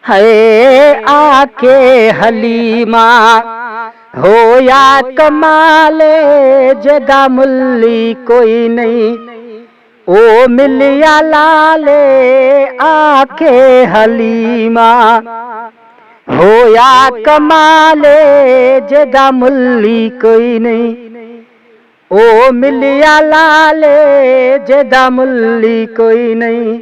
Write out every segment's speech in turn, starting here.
है आके हलीमा होया कमाले जदा मुल्ली कोई नहीं। ओ मिलिया लाले आके हलीमा होया कमाले जदा मुल्ली कोई नहीं। ओ मिलिया लाले जदा मुल्ली कोई नहीं।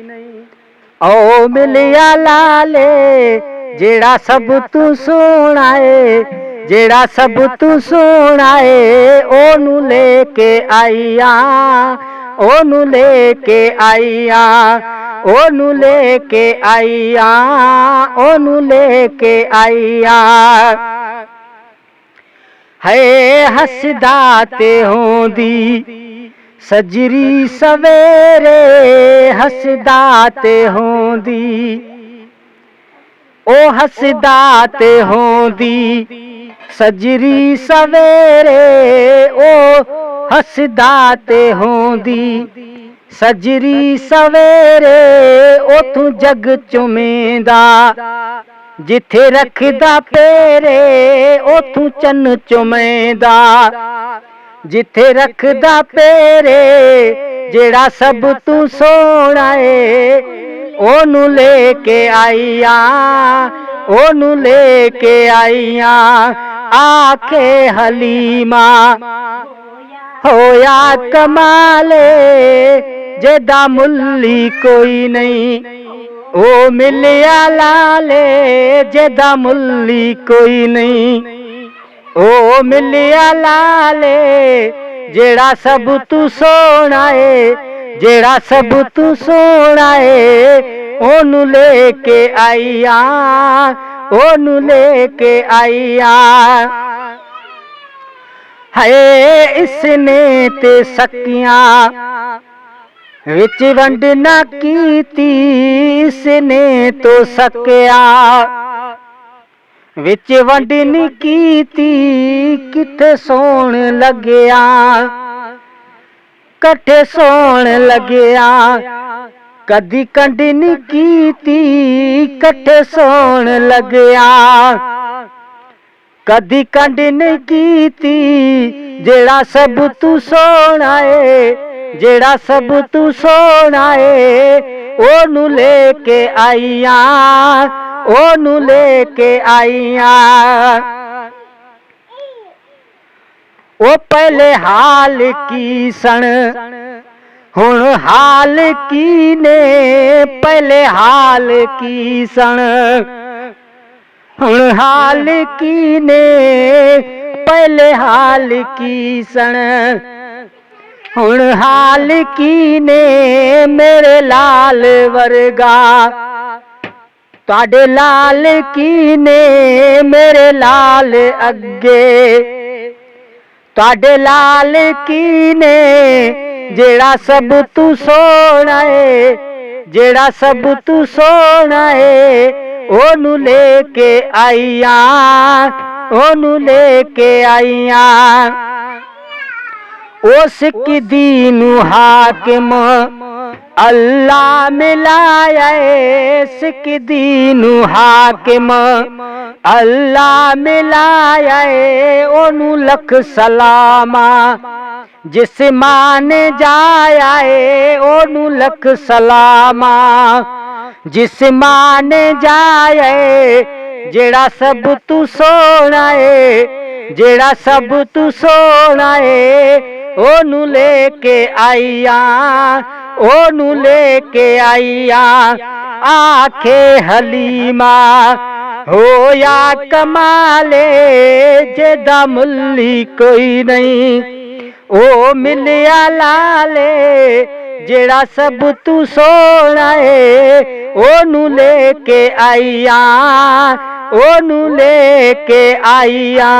ओ मिलिया लाले जेड़ा सब तू सुनाए, जेड़ा सब तू सुनाए ओनू लेके आईया, ओनू लेके आईया, ओनू लेके आईया, ओनू लेके आईया। है हसदा ते होंदी सजरी सवेरे, हसदा ते होंदी ओ हसदा ते होंदी सजरी सवेरे, ओ हसदा ते होंदी सजरी सवेरे। ओथू जग चुमेंदा जिथे रखदा पेरे, ओथू चन्न चुमेंदा जिथे रखदा पेरे। जेड़ा सब तू सोना है ओनू लेके आईया, ओनू लेके आईया। आखे हलीमा होया कमाले जेदा मुल्ली कोई नहीं। ओ मिलिया लाले जेदा मुल्ली कोई नहीं। ओ मिलिया लाले जेड़ा सब तू सोना है, जेड़ा सब तू सोना है ओनू लेके आईया, ओनू लेके आईया। है इसने ते सकियां विच वंड ना कीती, इसने तो सकिया विच वंड नी कीती। किथे सोण लग्या कट्ठे सोण लग्या, कदी कंड नी कीती कट्ठे सोण लग्या, कदी कंड नहीं कीती। जेड़ा सब तू सोना है, जेड़ा सब तू सोना है ओनू लेके आईया, ओनू लेके आईया। ओ पहले हाल की सन हुण हाल की ने, पहले हाल की सन हुण हाल की ने, पहले हाल की सन हुण हाल की ने। मेरे लाल वर्गा तुहाडे लाल की ने, मेरे लाल अगे तुहाडे लाल की ने। जेड़ा सब तू सोना है, जेड़ा सब तू सोना है ओनू लेके आईया, ओनू लेके आईया। उस दीनू हाकिम अल्लाह मिलाया, सिक दीनू हाकिम अल्लाह मिलाया। ओनू लख सलामा जिस मान जाया है, ओनू लख सलामा जिस मान जाया। जेड़ा सब तू सोना है, जेड़ा सब तू सोना है ओनू लेके आईया, ओनू लेके आईया। आखे हलीमा होया कमाले जेदा मुल्ली कोई नहीं। ओ मिलिया लाले जेड़ा सब तू सोना है ओनू लेके आईया, ओनू लेके आईया।